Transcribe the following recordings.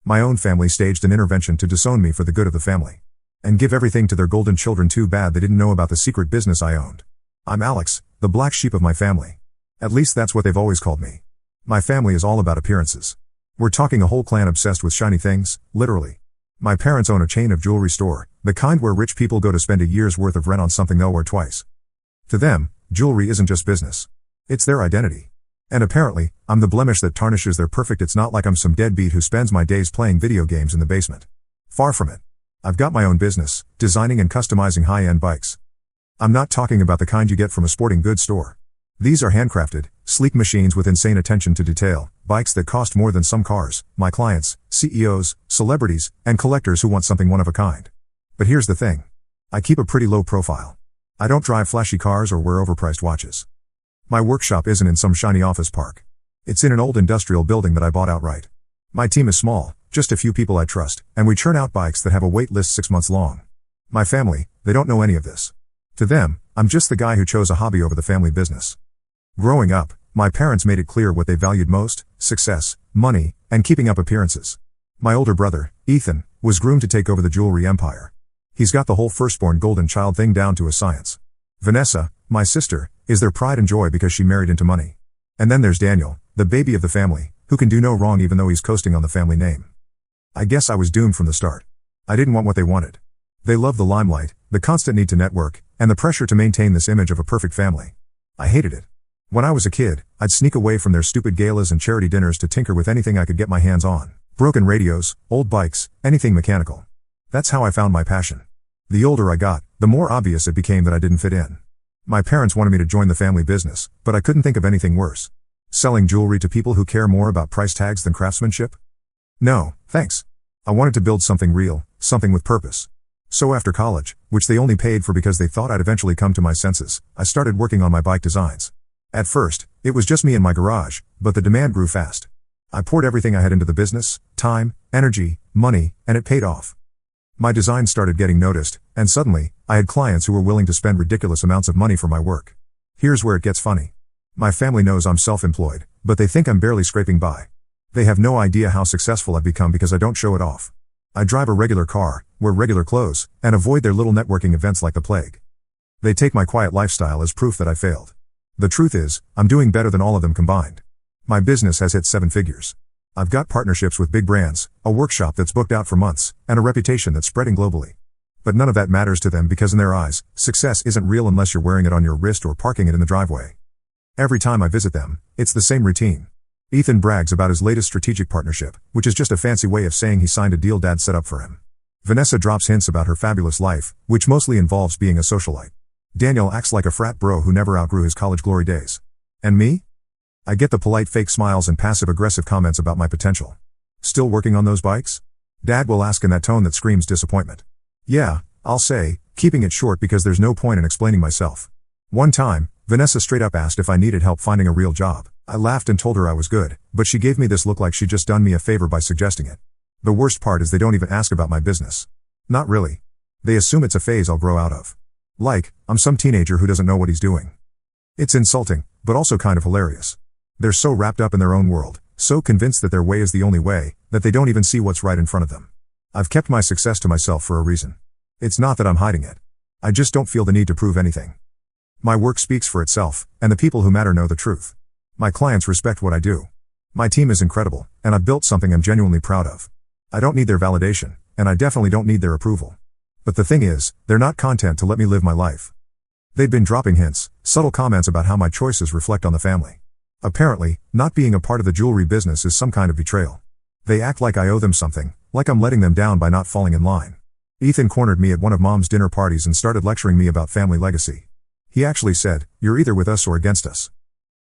My own family staged an intervention to disown me for the good of the family. And give everything to their golden children. Too bad they didn't know about the secret business I owned. I'm Alex, the black sheep of my family. At least that's what they've always called me. My family is all about appearances. We're talking a whole clan obsessed with shiny things, literally. My parents own a chain of jewelry store, the kind where rich people go to spend a year's worth of rent on something they'll wear twice. To them, jewelry isn't just business. It's their identity. And apparently, I'm the blemish that tarnishes their perfect. It's not like I'm some deadbeat who spends my days playing video games in the basement. Far from it. I've got my own business, designing and customizing high-end bikes. I'm not talking about the kind you get from a sporting goods store. These are handcrafted, sleek machines with insane attention to detail, bikes that cost more than some cars, my clients, CEOs, celebrities, and collectors who want something one of a kind. But here's the thing. I keep a pretty low profile. I don't drive flashy cars or wear overpriced watches. My workshop isn't in some shiny office park. It's in an old industrial building that I bought outright. My team is small, just a few people I trust, and we churn out bikes that have a wait list 6 months long. My family, they don't know any of this. To them, I'm just the guy who chose a hobby over the family business. Growing up, my parents made it clear what they valued most: success, money, and keeping up appearances. My older brother, Ethan, was groomed to take over the jewelry empire. He's got the whole firstborn golden child thing down to a science. Vanessa, my sister, is their pride and joy because she married into money. And then there's Daniel, the baby of the family, who can do no wrong even though he's coasting on the family name. I guess I was doomed from the start. I didn't want what they wanted. They love the limelight, the constant need to network, and the pressure to maintain this image of a perfect family. I hated it. When I was a kid, I'd sneak away from their stupid galas and charity dinners to tinker with anything I could get my hands on. Broken radios, old bikes, anything mechanical. That's how I found my passion. The older I got, the more obvious it became that I didn't fit in. My parents wanted me to join the family business, but I couldn't think of anything worse. Selling jewelry to people who care more about price tags than craftsmanship? No, thanks. I wanted to build something real, something with purpose. So after college, which they only paid for because they thought I'd eventually come to my senses, I started working on my bike designs. At first, it was just me in my garage, but the demand grew fast. I poured everything I had into the business: time, energy, money, and it paid off. My designs started getting noticed, and suddenly, I had clients who were willing to spend ridiculous amounts of money for my work. Here's where it gets funny. My family knows I'm self-employed, but they think I'm barely scraping by. They have no idea how successful I've become because I don't show it off. I drive a regular car, wear regular clothes, and avoid their little networking events like the plague. They take my quiet lifestyle as proof that I failed. The truth is, I'm doing better than all of them combined. My business has hit 7 figures. I've got partnerships with big brands, a workshop that's booked out for months, and a reputation that's spreading globally. But none of that matters to them because in their eyes, success isn't real unless you're wearing it on your wrist or parking it in the driveway. Every time I visit them, it's the same routine. Ethan brags about his latest strategic partnership, which is just a fancy way of saying he signed a deal Dad set up for him. Vanessa drops hints about her fabulous life, which mostly involves being a socialite. Daniel acts like a frat bro who never outgrew his college glory days. And me? I get the polite fake smiles and passive-aggressive comments about my potential. Still working on those bikes? Dad will ask in that tone that screams disappointment. Yeah, I'll say, keeping it short because there's no point in explaining myself. One time, Vanessa straight up asked if I needed help finding a real job. I laughed and told her I was good, but she gave me this look like she'd just done me a favor by suggesting it. The worst part is they don't even ask about my business. Not really. They assume it's a phase I'll grow out of. Like, I'm some teenager who doesn't know what he's doing. It's insulting, but also kind of hilarious. They're so wrapped up in their own world, so convinced that their way is the only way, that they don't even see what's right in front of them. I've kept my success to myself for a reason. It's not that I'm hiding it. I just don't feel the need to prove anything. My work speaks for itself, and the people who matter know the truth. My clients respect what I do. My team is incredible, and I've built something I'm genuinely proud of. I don't need their validation, and I definitely don't need their approval. But the thing is, they're not content to let me live my life. They'd been dropping hints, subtle comments about how my choices reflect on the family. Apparently, not being a part of the jewelry business is some kind of betrayal. They act like I owe them something, like I'm letting them down by not falling in line. Ethan cornered me at one of Mom's dinner parties and started lecturing me about family legacy. He actually said, "You're either with us or against us."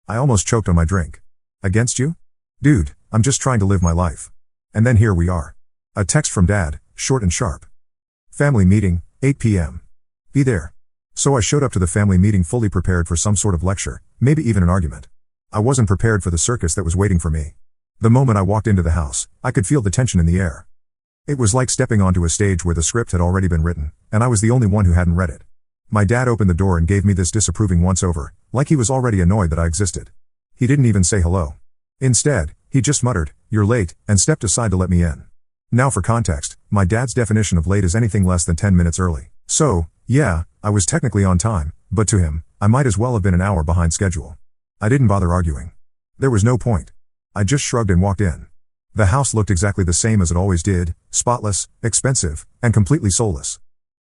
I almost choked on my drink. Against you? Dude, I'm just trying to live my life. And then here we are. A text from Dad, short and sharp. Family meeting, 8 p.m. Be there. So I showed up to the family meeting fully prepared for some sort of lecture, maybe even an argument. I wasn't prepared for the circus that was waiting for me. The moment I walked into the house, I could feel the tension in the air. It was like stepping onto a stage where the script had already been written, and I was the only one who hadn't read it. My dad opened the door and gave me this disapproving once-over, like he was already annoyed that I existed. He didn't even say hello. Instead, he just muttered, "You're late," and stepped aside to let me in. Now for context, my dad's definition of late is anything less than 10 minutes early. So, yeah, I was technically on time, but to him, I might as well have been an hour behind schedule. I didn't bother arguing. There was no point. I just shrugged and walked in. The house looked exactly the same as it always did, spotless, expensive, and completely soulless.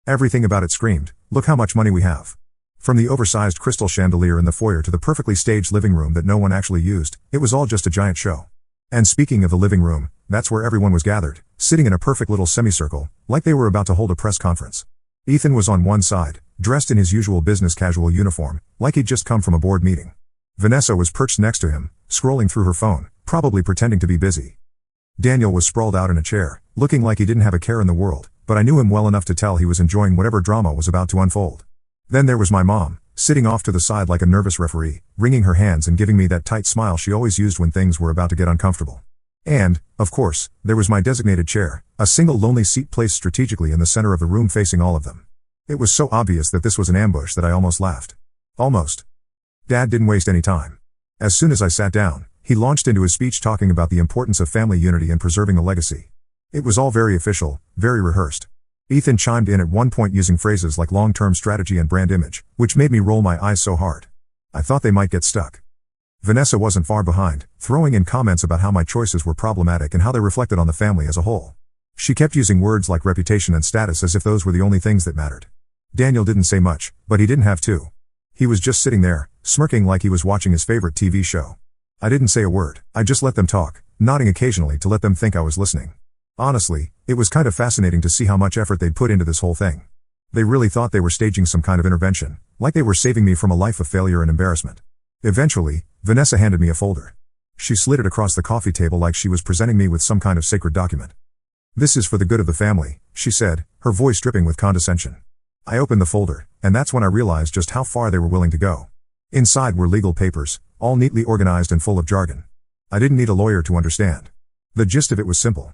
Everything about it screamed, "Look how much money we have." From the oversized crystal chandelier in the foyer to the perfectly staged living room that no one actually used, it was all just a giant show. And speaking of the living room, that's where everyone was gathered, sitting in a perfect little semicircle, like they were about to hold a press conference. Ethan was on one side, dressed in his usual business casual uniform, like he'd just come from a board meeting. Vanessa was perched next to him, scrolling through her phone, probably pretending to be busy. Daniel was sprawled out in a chair, looking like he didn't have a care in the world, but I knew him well enough to tell he was enjoying whatever drama was about to unfold. Then there was my mom, sitting off to the side like a nervous referee, wringing her hands and giving me that tight smile she always used when things were about to get uncomfortable. And, of course, there was my designated chair, a single lonely seat placed strategically in the center of the room facing all of them. It was so obvious that this was an ambush that I almost laughed. Almost. Dad didn't waste any time. As soon as I sat down, he launched into his speech talking about the importance of family unity and preserving the legacy. It was all very official, very rehearsed. Ethan chimed in at one point using phrases like long-term strategy and brand image, which made me roll my eyes so hard. I thought they might get stuck. Vanessa wasn't far behind, throwing in comments about how my choices were problematic and how they reflected on the family as a whole. She kept using words like reputation and status as if those were the only things that mattered. Daniel didn't say much, but he didn't have to. He was just sitting there, smirking like he was watching his favorite TV show. I didn't say a word, I just let them talk, nodding occasionally to let them think I was listening. Honestly, it was kind of fascinating to see how much effort they'd put into this whole thing. They really thought they were staging some kind of intervention, like they were saving me from a life of failure and embarrassment. Eventually, Vanessa handed me a folder. She slid it across the coffee table like she was presenting me with some kind of sacred document. "This is for the good of the family," she said, her voice dripping with condescension. I opened the folder, and that's when I realized just how far they were willing to go. Inside were legal papers, all neatly organized and full of jargon. I didn't need a lawyer to understand. The gist of it was simple.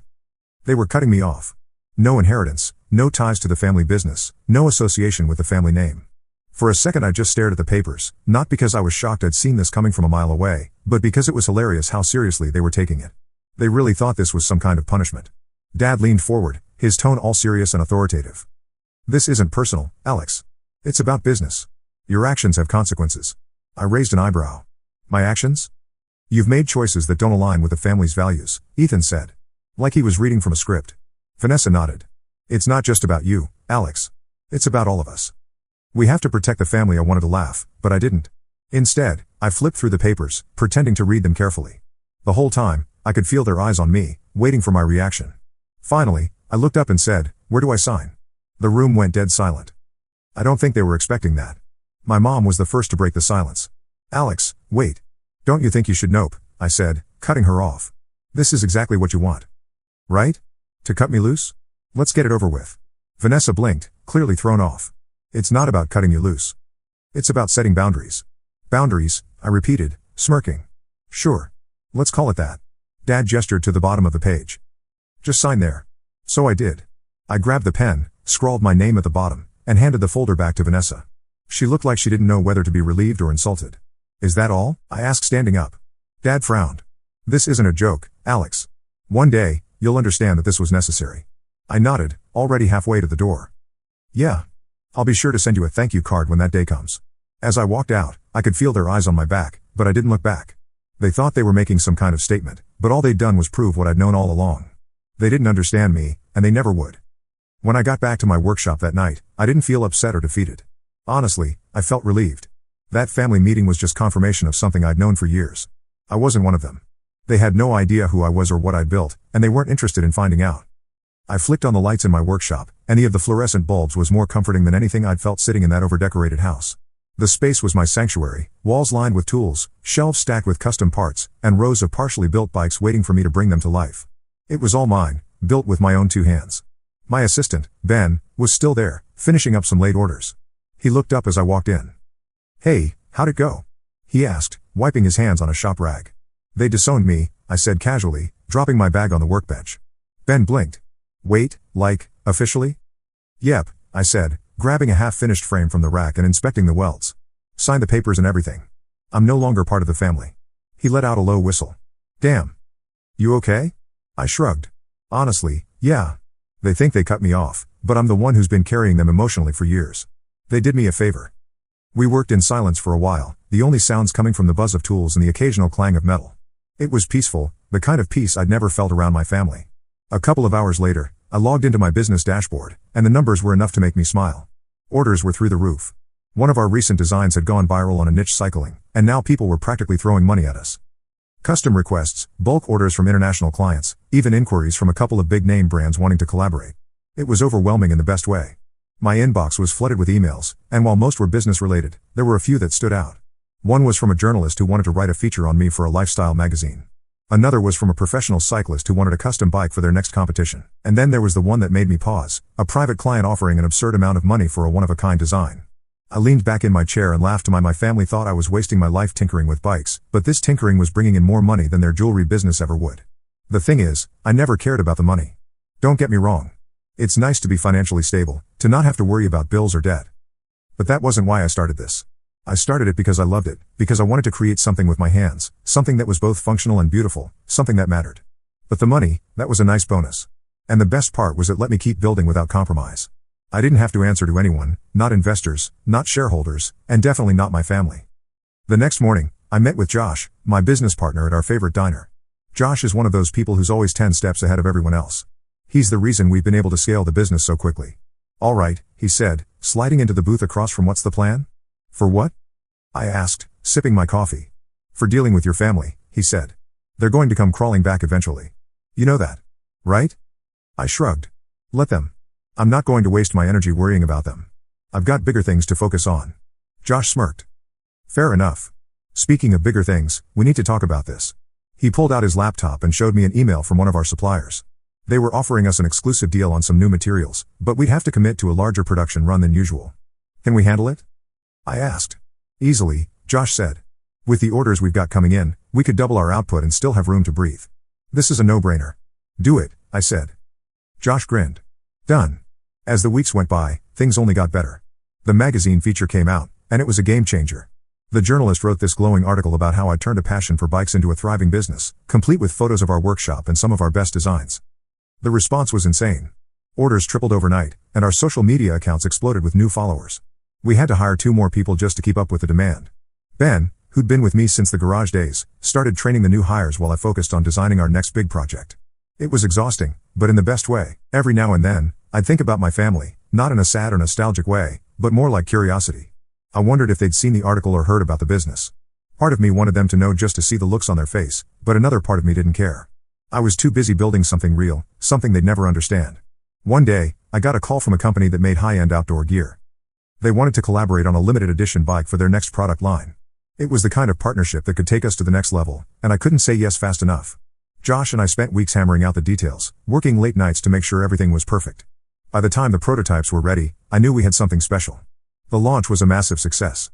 They were cutting me off. No inheritance, no ties to the family business, no association with the family name. For a second I just stared at the papers, not because I was shocked I'd seen this coming from a mile away, but because it was hilarious how seriously they were taking it. They really thought this was some kind of punishment. Dad leaned forward, his tone all serious and authoritative. "This isn't personal, Alex. It's about business. Your actions have consequences." I raised an eyebrow. "My actions? You've made choices that don't align with the family's values," Ethan said. Like he was reading from a script. Vanessa nodded. "It's not just about you, Alex. It's about all of us. We have to protect the family." I wanted to laugh, but I didn't. Instead, I flipped through the papers, pretending to read them carefully. The whole time, I could feel their eyes on me, waiting for my reaction. Finally, I looked up and said, "Where do I sign?" The room went dead silent. I don't think they were expecting that. My mom was the first to break the silence. "Alex, wait. Don't you think you should?" "Nope," I said, cutting her off. "This is exactly what you want. Right? To cut me loose? Let's get it over with." Vanessa blinked, clearly thrown off. "It's not about cutting you loose. It's about setting boundaries." "Boundaries," I repeated, smirking. "Sure. Let's call it that." Dad gestured to the bottom of the page. "Just sign there." So I did. I grabbed the pen, scrawled my name at the bottom, and handed the folder back to Vanessa. She looked like she didn't know whether to be relieved or insulted. "Is that all?" I asked, standing up. Dad frowned. "This isn't a joke, Alex. One day, you'll understand that this was necessary." I nodded, already halfway to the door. "Yeah. I'll be sure to send you a thank you card when that day comes." As I walked out, I could feel their eyes on my back, but I didn't look back. They thought they were making some kind of statement, but all they'd done was prove what I'd known all along. They didn't understand me, and they never would. When I got back to my workshop that night, I didn't feel upset or defeated. Honestly, I felt relieved. That family meeting was just confirmation of something I'd known for years. I wasn't one of them. They had no idea who I was or what I'd built, and they weren't interested in finding out. I flicked on the lights in my workshop, and the of the fluorescent bulbs was more comforting than anything I'd felt sitting in that overdecorated house. The space was my sanctuary, walls lined with tools, shelves stacked with custom parts, and rows of partially built bikes waiting for me to bring them to life. It was all mine, built with my own two hands. My assistant, Ben, was still there, finishing up some late orders. He looked up as I walked in. "Hey, how'd it go?" he asked, wiping his hands on a shop rag. "They disowned me," I said casually, dropping my bag on the workbench. Ben blinked. "Wait, like, officially?" "Yep," I said, grabbing a half-finished frame from the rack and inspecting the welds. "Signed the papers and everything. I'm no longer part of the family." He let out a low whistle. "Damn. You okay?" I shrugged. Honestly, Yeah. They think they cut me off, but I'm the one who's been carrying them emotionally for years. They did me a favor. We worked in silence for a while, the only sounds coming from the buzz of tools and the occasional clang of metal. It was peaceful, the kind of peace I'd never felt around my family. A couple of hours later, I logged into my business dashboard, and the numbers were enough to make me smile. Orders were through the roof. One of our recent designs had gone viral on a niche cycling, and now people were practically throwing money at us. Custom requests, bulk orders from international clients, even inquiries from a couple of big-name brands wanting to collaborate. It was overwhelming in the best way. My inbox was flooded with emails, and while most were business-related, there were a few that stood out. One was from a journalist who wanted to write a feature on me for a lifestyle magazine. Another was from a professional cyclist who wanted a custom bike for their next competition. And then there was the one that made me pause, a private client offering an absurd amount of money for a one-of-a-kind design. I leaned back in my chair and laughed. My family thought I was wasting my life tinkering with bikes, but this tinkering was bringing in more money than their jewelry business ever would. The thing is, I never cared about the money. Don't get me wrong. It's nice to be financially stable, to not have to worry about bills or debt. But that wasn't why I started this. I started it because I loved it, because I wanted to create something with my hands, something that was both functional and beautiful, something that mattered. But the money, that was a nice bonus. And the best part was it let me keep building without compromise. I didn't have to answer to anyone, not investors, not shareholders, and definitely not my family. The next morning, I met with Josh, my business partner at our favorite diner. Josh is one of those people who's always 10 steps ahead of everyone else. He's the reason we've been able to scale the business so quickly. All right, he said, sliding into the booth across from what's the plan? For what? I asked, sipping my coffee. For dealing with your family, he said. They're going to come crawling back eventually. You know that, right? I shrugged. Let them. I'm not going to waste my energy worrying about them. I've got bigger things to focus on. Josh smirked. Fair enough. Speaking of bigger things, we need to talk about this. He pulled out his laptop and showed me an email from one of our suppliers. They were offering us an exclusive deal on some new materials, but we'd have to commit to a larger production run than usual. Can we handle it? I asked. Easily, Josh said. With the orders we've got coming in, we could double our output and still have room to breathe. This is a no-brainer. Do it, I said. Josh grinned. Done. As the weeks went by, things only got better. The magazine feature came out, and it was a game-changer. The journalist wrote this glowing article about how I turned a passion for bikes into a thriving business, complete with photos of our workshop and some of our best designs. The response was insane. Orders tripled overnight, and our social media accounts exploded with new followers. We had to hire 2 more people just to keep up with the demand. Ben, who'd been with me since the garage days, started training the new hires while I focused on designing our next big project. It was exhausting, but in the best way. Every now and then, I'd think about my family, not in a sad or nostalgic way, but more like curiosity. I wondered if they'd seen the article or heard about the business. Part of me wanted them to know just to see the looks on their face, but another part of me didn't care. I was too busy building something real, something they'd never understand. One day, I got a call from a company that made high-end outdoor gear. They wanted to collaborate on a limited edition bike for their next product line. It was the kind of partnership that could take us to the next level, and I couldn't say yes fast enough. Josh and I spent weeks hammering out the details, working late nights to make sure everything was perfect. By the time the prototypes were ready, I knew we had something special. The launch was a massive success.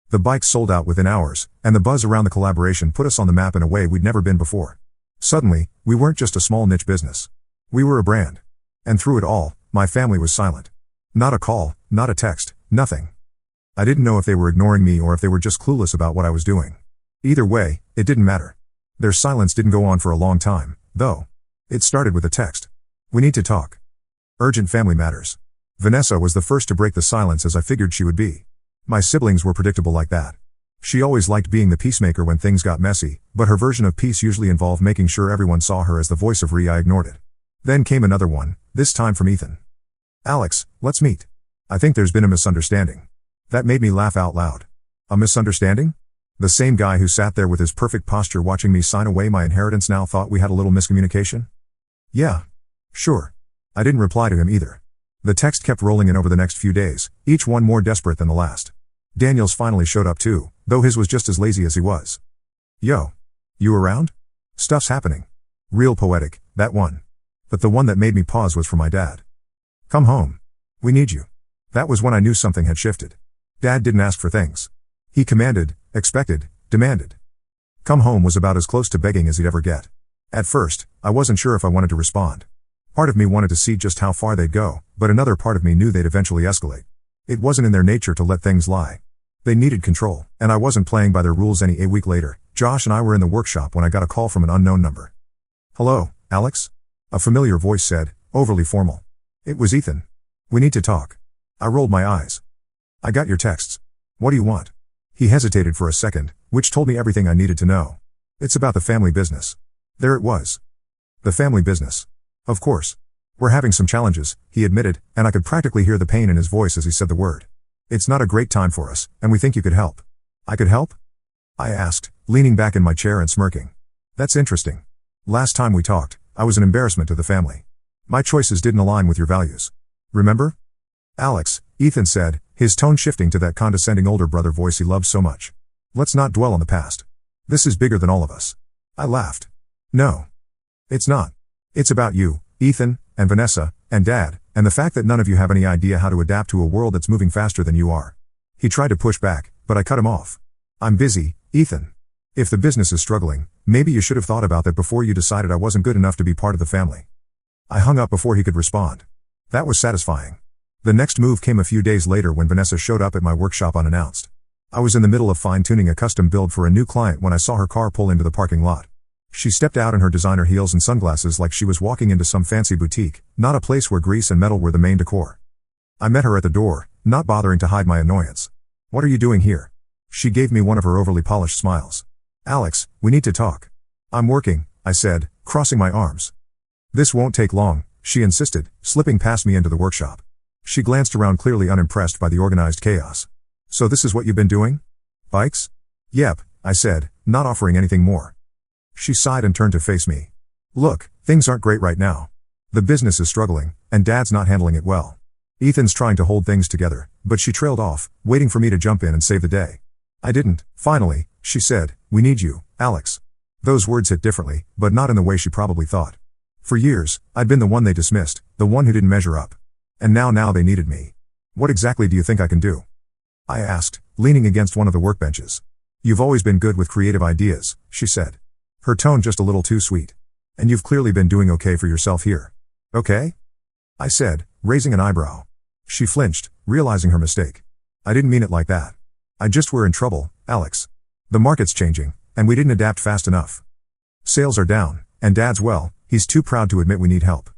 The bikes sold out within hours, and the buzz around the collaboration put us on the map in a way we'd never been before. Suddenly, we weren't just a small niche business. We were a brand. And through it all, my family was silent. Not a call, not a text, nothing. I didn't know if they were ignoring me or if they were just clueless about what I was doing. Either way, it didn't matter. Their silence didn't go on for a long time, though. It started with a text. We need to talk. Urgent family matters. Vanessa was the first to break the silence, as I figured she would be. My siblings were predictable like that. She always liked being the peacemaker when things got messy, but her version of peace usually involved making sure everyone saw her as the voice of I ignored it. Then came another one, this time from Ethan. Alex, let's meet. I think there's been a misunderstanding. That made me laugh out loud. A misunderstanding? The same guy who sat there with his perfect posture watching me sign away my inheritance now thought we had a little miscommunication? Yeah. Sure. I didn't reply to him either. The text kept rolling in over the next few days, each one more desperate than the last. Daniel's finally showed up too, though his was just as lazy as he was. Yo. You around? Stuff's happening. Real poetic, that one. But the one that made me pause was from my dad. Come home. We need you. That was when I knew something had shifted. Dad didn't ask for things. He commanded, expected, demanded. Come home was about as close to begging as he'd ever get. At first, I wasn't sure if I wanted to respond. Part of me wanted to see just how far they'd go, but another part of me knew they'd eventually escalate. It wasn't in their nature to let things lie. They needed control, and I wasn't playing by their rules any. A week later, Josh and I were in the workshop when I got a call from an unknown number. Hello, Alex? A familiar voice said, overly formal. It was Ethan. We need to talk. I rolled my eyes. I got your texts. What do you want? He hesitated for a second, which told me everything I needed to know. It's about the family business. There it was. The family business. Of course. We're having some challenges, he admitted, and I could practically hear the pain in his voice as he said the word. It's not a great time for us, and we think you could help. I could help? I asked, leaning back in my chair and smirking. That's interesting. Last time we talked, I was an embarrassment to the family. My choices didn't align with your values. Remember? Alex, Ethan said, his tone shifting to that condescending older brother voice he loved so much. Let's not dwell on the past. This is bigger than all of us. I laughed. No. It's not. It's about you, Ethan, and Vanessa, and Dad, and the fact that none of you have any idea how to adapt to a world that's moving faster than you are. He tried to push back, but I cut him off. I'm busy, Ethan. If the business is struggling, maybe you should have thought about that before you decided I wasn't good enough to be part of the family. I hung up before he could respond. That was satisfying. The next move came a few days later when Vanessa showed up at my workshop unannounced. I was in the middle of fine-tuning a custom build for a new client when I saw her car pull into the parking lot. She stepped out in her designer heels and sunglasses like she was walking into some fancy boutique, not a place where grease and metal were the main decor. I met her at the door, not bothering to hide my annoyance. What are you doing here? She gave me one of her overly polished smiles. Alex, we need to talk. I'm working, I said, crossing my arms. This won't take long, she insisted, slipping past me into the workshop. She glanced around clearly unimpressed by the organized chaos. So this is what you've been doing? Bikes? Yep, I said, not offering anything more. She sighed and turned to face me. Look, things aren't great right now. The business is struggling, and Dad's not handling it well. Ethan's trying to hold things together, but she trailed off, waiting for me to jump in and save the day. I didn't. Finally, she said, we need you, Alex. Those words hit differently, but not in the way she probably thought. For years, I'd been the one they dismissed, the one who didn't measure up. And now they needed me. What exactly do you think I can do? I asked, leaning against one of the workbenches. You've always been good with creative ideas, she said. Her tone just a little too sweet. And you've clearly been doing okay for yourself here. Okay? I said, raising an eyebrow. She flinched, realizing her mistake. I didn't mean it like that. We're in trouble, Alex. The market's changing, and we didn't adapt fast enough. Sales are down, and Dad's he's too proud to admit we need help.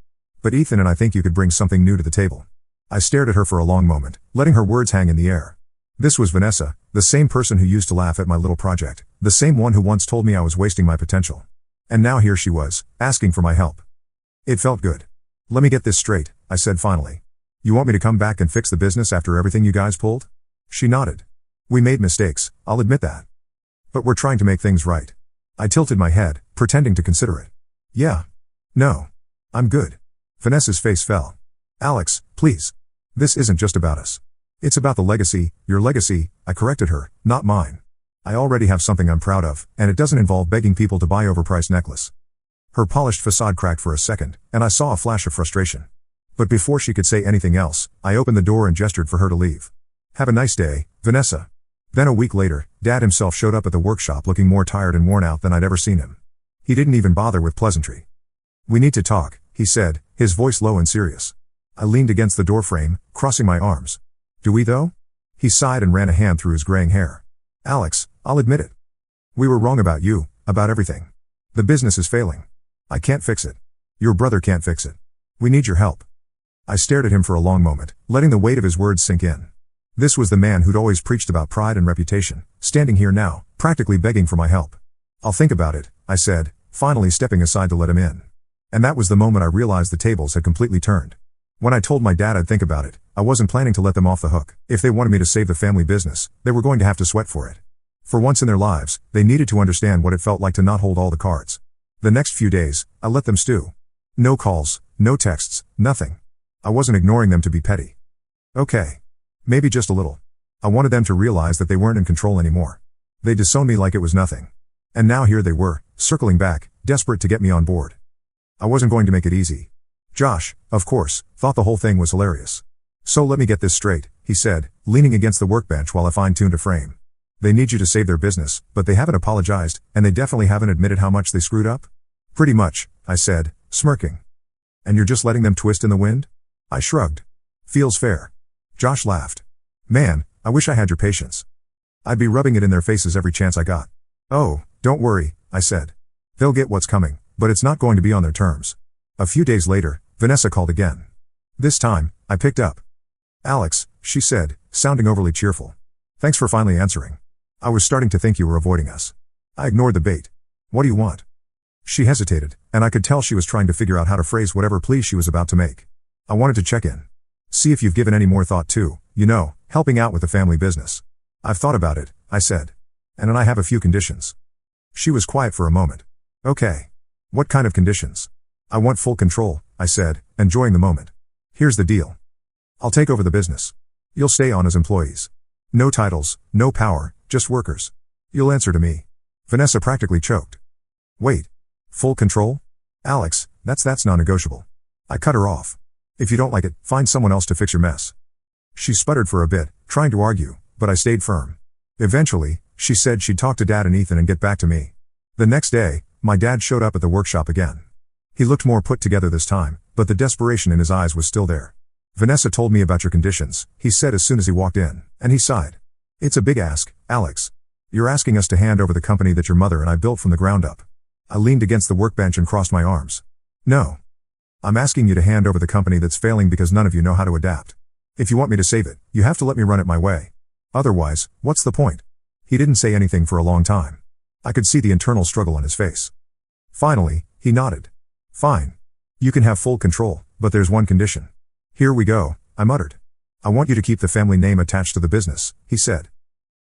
But Ethan and I think you could bring something new to the table. I stared at her for a long moment, letting her words hang in the air. This was Vanessa, the same person who used to laugh at my little project, the same one who once told me I was wasting my potential. And now here she was, asking for my help. It felt good. Let me get this straight, I said finally. You want me to come back and fix the business after everything you guys pulled? She nodded. We made mistakes, I'll admit that. But we're trying to make things right. I tilted my head, pretending to consider it. Yeah. No. I'm good. Vanessa's face fell. Alex, please. This isn't just about us. It's about the legacy, your legacy, I corrected her, not mine. I already have something I'm proud of, and it doesn't involve begging people to buy overpriced necklace. Her polished facade cracked for a second, and I saw a flash of frustration. But before she could say anything else, I opened the door and gestured for her to leave. Have a nice day, Vanessa. Then a week later, Dad himself showed up at the workshop looking more tired and worn out than I'd ever seen him. He didn't even bother with pleasantry. We need to talk, he said, his voice low and serious. I leaned against the doorframe, crossing my arms. Do we though? He sighed and ran a hand through his graying hair. Alex, I'll admit it. We were wrong about you, about everything. The business is failing. I can't fix it. Your brother can't fix it. We need your help. I stared at him for a long moment, letting the weight of his words sink in. This was the man who'd always preached about pride and reputation, standing here now, practically begging for my help. I'll think about it, I said, finally stepping aside to let him in. And that was the moment I realized the tables had completely turned. When I told my dad I'd think about it, I wasn't planning to let them off the hook. If they wanted me to save the family business, they were going to have to sweat for it. For once in their lives, they needed to understand what it felt like to not hold all the cards. The next few days, I let them stew. No calls, no texts, nothing. I wasn't ignoring them to be petty. Okay. Maybe just a little. I wanted them to realize that they weren't in control anymore. They disowned me like it was nothing. And now here they were, circling back, desperate to get me on board. I wasn't going to make it easy. Josh, of course, thought the whole thing was hilarious. So let me get this straight, he said, leaning against the workbench while I fine-tuned a frame. They need you to save their business, but they haven't apologized, and they definitely haven't admitted how much they screwed up? Pretty much, I said, smirking. And you're just letting them twist in the wind? I shrugged. Feels fair. Josh laughed. Man, I wish I had your patience. I'd be rubbing it in their faces every chance I got. Oh, don't worry, I said. They'll get what's coming, but it's not going to be on their terms. A few days later, Vanessa called again. This time, I picked up. Alex, she said, sounding overly cheerful. Thanks for finally answering. I was starting to think you were avoiding us. I ignored the bait. What do you want? She hesitated, and I could tell she was trying to figure out how to phrase whatever plea she was about to make. I wanted to check in. See if you've given any more thought to, helping out with the family business. I've thought about it, I said. And I have a few conditions. She was quiet for a moment. Okay. What kind of conditions? I want full control, I said, enjoying the moment. Here's the deal. I'll take over the business. You'll stay on as employees. No titles, no power, just workers. You'll answer to me. Vanessa practically choked. Wait. Full control? Alex, that's non-negotiable. I cut her off. If you don't like it, find someone else to fix your mess. She sputtered for a bit, trying to argue, but I stayed firm. Eventually, she said she'd talk to Dad and Ethan and get back to me. The next day, my dad showed up at the workshop again. He looked more put together this time, but the desperation in his eyes was still there. Vanessa told me about your conditions, he said as soon as he walked in, and he sighed. It's a big ask, Alex. You're asking us to hand over the company that your mother and I built from the ground up. I leaned against the workbench and crossed my arms. No. I'm asking you to hand over the company that's failing because none of you know how to adapt. If you want me to save it, you have to let me run it my way. Otherwise, what's the point? He didn't say anything for a long time. I could see the internal struggle on his face. Finally, he nodded. Fine. You can have full control, but there's one condition. Here we go, I muttered. I want you to keep the family name attached to the business, he said.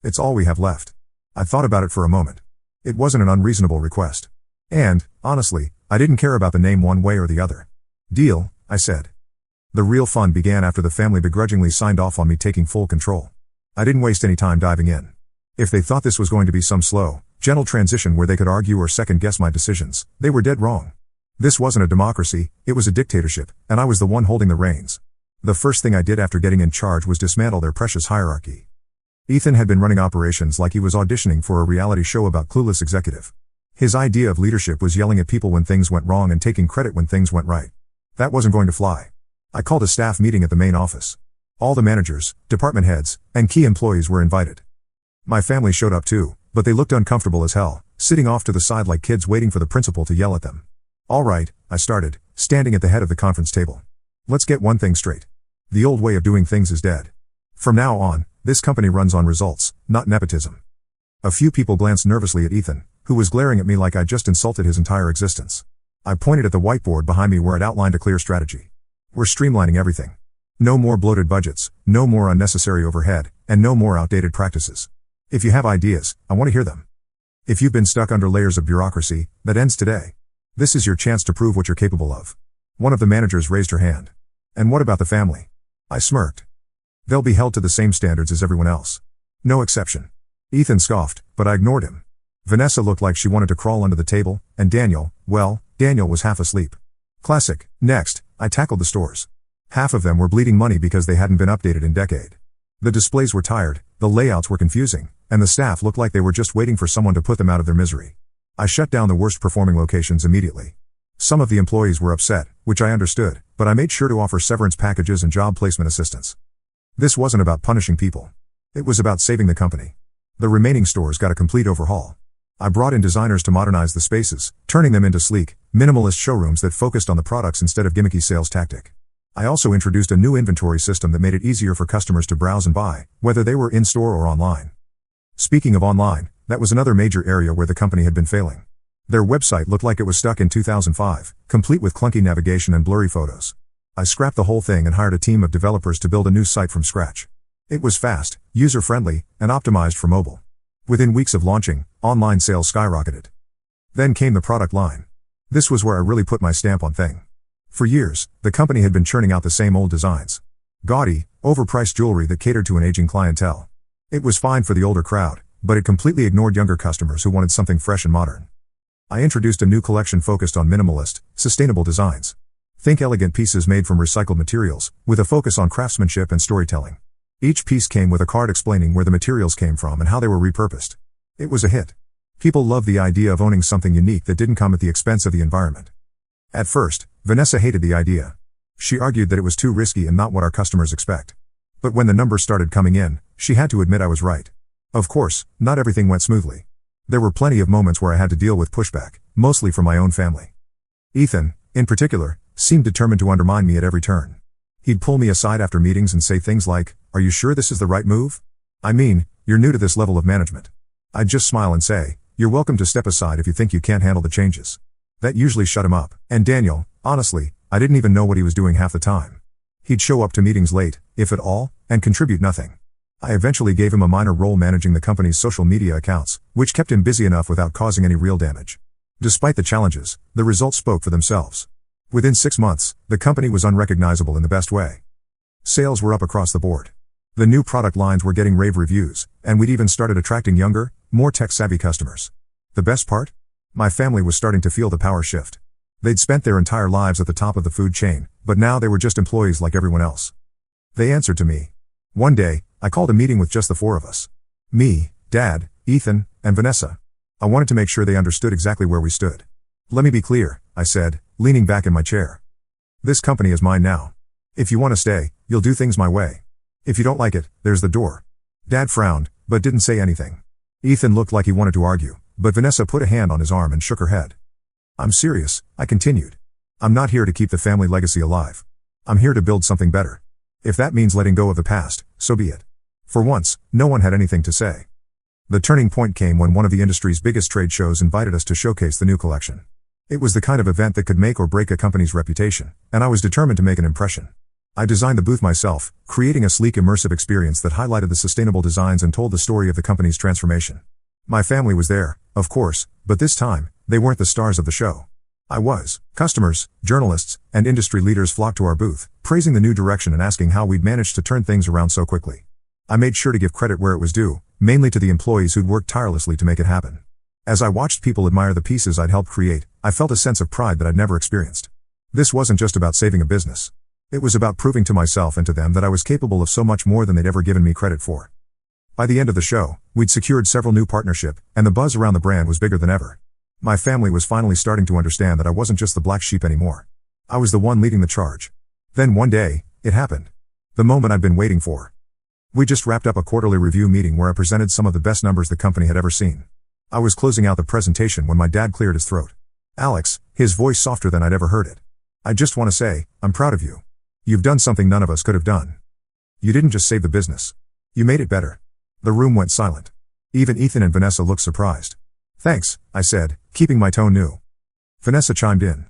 It's all we have left. I thought about it for a moment. It wasn't an unreasonable request. And, honestly, I didn't care about the name one way or the other. Deal, I said. The real fun began after the family begrudgingly signed off on me taking full control. I didn't waste any time diving in. If they thought this was going to be some slow, gentle transition where they could argue or second-guess my decisions, they were dead wrong. This wasn't a democracy, it was a dictatorship, and I was the one holding the reins. The first thing I did after getting in charge was dismantle their precious hierarchy. Ethan had been running operations like he was auditioning for a reality show about clueless executive. His idea of leadership was yelling at people when things went wrong and taking credit when things went right. That wasn't going to fly. I called a staff meeting at the main office. All the managers, department heads, and key employees were invited. My family showed up too, but they looked uncomfortable as hell, sitting off to the side like kids waiting for the principal to yell at them. All right, I started, standing at the head of the conference table. Let's get one thing straight. The old way of doing things is dead. From now on, this company runs on results, not nepotism. A few people glanced nervously at Ethan, who was glaring at me like I'd just insulted his entire existence. I pointed at the whiteboard behind me where I'd outlined a clear strategy. We're streamlining everything. No more bloated budgets, no more unnecessary overhead, and no more outdated practices. If you have ideas, I want to hear them. If you've been stuck under layers of bureaucracy, that ends today. This is your chance to prove what you're capable of. One of the managers raised her hand. And what about the family? I smirked. They'll be held to the same standards as everyone else. No exception. Ethan scoffed, but I ignored him. Vanessa looked like she wanted to crawl under the table, and Daniel was half asleep. Classic. Next, I tackled the stores. Half of them were bleeding money because they hadn't been updated in a decade. The displays were tired, the layouts were confusing, and the staff looked like they were just waiting for someone to put them out of their misery. I shut down the worst performing locations immediately. Some of the employees were upset, which I understood, but I made sure to offer severance packages and job placement assistance. This wasn't about punishing people. It was about saving the company. The remaining stores got a complete overhaul. I brought in designers to modernize the spaces, turning them into sleek, minimalist showrooms that focused on the products instead of gimmicky sales tactic. I also introduced a new inventory system that made it easier for customers to browse and buy, whether they were in-store or online. Speaking of online, that was another major area where the company had been failing. Their website looked like it was stuck in 2005, complete with clunky navigation and blurry photos. I scrapped the whole thing and hired a team of developers to build a new site from scratch. It was fast, user-friendly, and optimized for mobile. Within weeks of launching, online sales skyrocketed. Then came the product line. This was where I really put my stamp on things. For years, the company had been churning out the same old designs. Gaudy, overpriced jewelry that catered to an aging clientele. It was fine for the older crowd, but it completely ignored younger customers who wanted something fresh and modern. I introduced a new collection focused on minimalist, sustainable designs. Think elegant pieces made from recycled materials, with a focus on craftsmanship and storytelling. Each piece came with a card explaining where the materials came from and how they were repurposed. It was a hit. People loved the idea of owning something unique that didn't come at the expense of the environment. At first, Vanessa hated the idea. She argued that it was too risky and not what our customers expect. But when the numbers started coming in, she had to admit I was right. Of course, not everything went smoothly. There were plenty of moments where I had to deal with pushback, mostly from my own family. Ethan, in particular, seemed determined to undermine me at every turn. He'd pull me aside after meetings and say things like, "Are you sure this is the right move? I mean, you're new to this level of management." I'd just smile and say, "You're welcome to step aside if you think you can't handle the changes." That usually shut him up. And Daniel, honestly, I didn't even know what he was doing half the time. He'd show up to meetings late, if at all, and contribute nothing. I eventually gave him a minor role managing the company's social media accounts, which kept him busy enough without causing any real damage. Despite the challenges, the results spoke for themselves. Within 6 months, the company was unrecognizable in the best way. Sales were up across the board. The new product lines were getting rave reviews, and we'd even started attracting younger, more tech-savvy customers. The best part? My family was starting to feel the power shift. They'd spent their entire lives at the top of the food chain, but now they were just employees like everyone else. They answered to me. One day, I called a meeting with just the 4 of us. Me, Dad, Ethan, and Vanessa. I wanted to make sure they understood exactly where we stood. "Let me be clear," I said, leaning back in my chair. "This company is mine now. If you want to stay, you'll do things my way. If you don't like it, there's the door." Dad frowned, but didn't say anything. Ethan looked like he wanted to argue, but Vanessa put a hand on his arm and shook her head. "I'm serious," I continued. "I'm not here to keep the family legacy alive. I'm here to build something better. If that means letting go of the past, so be it." For once, no one had anything to say. The turning point came when one of the industry's biggest trade shows invited us to showcase the new collection. It was the kind of event that could make or break a company's reputation, and I was determined to make an impression. I designed the booth myself, creating a sleek immersive experience that highlighted the sustainable designs and told the story of the company's transformation. My family was there, of course, but this time, they weren't the stars of the show. I was. Customers, journalists, and industry leaders flocked to our booth, praising the new direction and asking how we'd managed to turn things around so quickly. I made sure to give credit where it was due, mainly to the employees who'd worked tirelessly to make it happen. As I watched people admire the pieces I'd helped create, I felt a sense of pride that I'd never experienced. This wasn't just about saving a business. It was about proving to myself and to them that I was capable of so much more than they'd ever given me credit for. By the end of the show, we'd secured several new partnerships, and the buzz around the brand was bigger than ever. My family was finally starting to understand that I wasn't just the black sheep anymore. I was the one leading the charge. Then one day, it happened. The moment I'd been waiting for. We just wrapped up a quarterly review meeting where I presented some of the best numbers the company had ever seen. I was closing out the presentation when my dad cleared his throat. "Alex," his voice softer than I'd ever heard it. "I just want to say, I'm proud of you. You've done something none of us could have done. You didn't just save the business. You made it better." The room went silent. Even Ethan and Vanessa looked surprised. "Thanks," I said, keeping my tone new. Vanessa chimed in.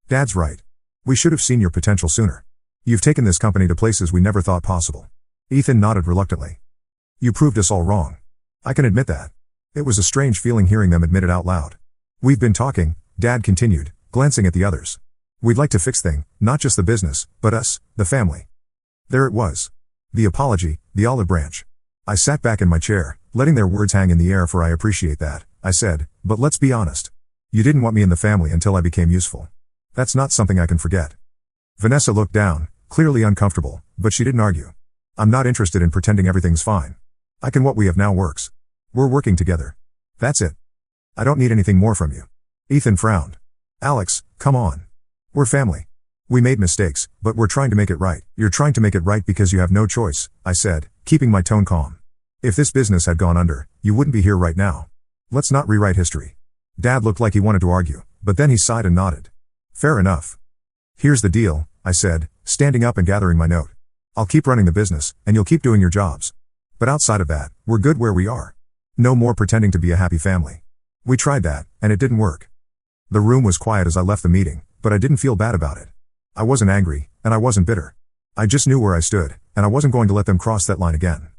"Dad's right. We should have seen your potential sooner. You've taken this company to places we never thought possible." Ethan nodded reluctantly. "You proved us all wrong. I can admit that." It was a strange feeling hearing them admit it out loud. "We've been talking," Dad continued, glancing at the others. "We'd like to fix things, not just the business, but us, the family." There it was. The apology, the olive branch. I sat back in my chair, letting their words hang in the air. "For I appreciate that," I said, "but let's be honest. You didn't want me in the family until I became useful. That's not something I can forget." Vanessa looked down, clearly uncomfortable, but she didn't argue. "I'm not interested in pretending everything's fine. I can. What we have now works. We're working together. That's it. I don't need anything more from you." Ethan frowned. "Alex, come on. We're family. We made mistakes, but we're trying to make it right." "You're trying to make it right because you have no choice," I said, keeping my tone calm. "If this business had gone under, you wouldn't be here right now. Let's not rewrite history." Dad looked like he wanted to argue, but then he sighed and nodded. "Fair enough. Here's the deal," I said, standing up and gathering my note. "I'll keep running the business, and you'll keep doing your jobs. But outside of that, we're good where we are. No more pretending to be a happy family. We tried that, and it didn't work." The room was quiet as I left the meeting, but I didn't feel bad about it. I wasn't angry, and I wasn't bitter. I just knew where I stood, and I wasn't going to let them cross that line again.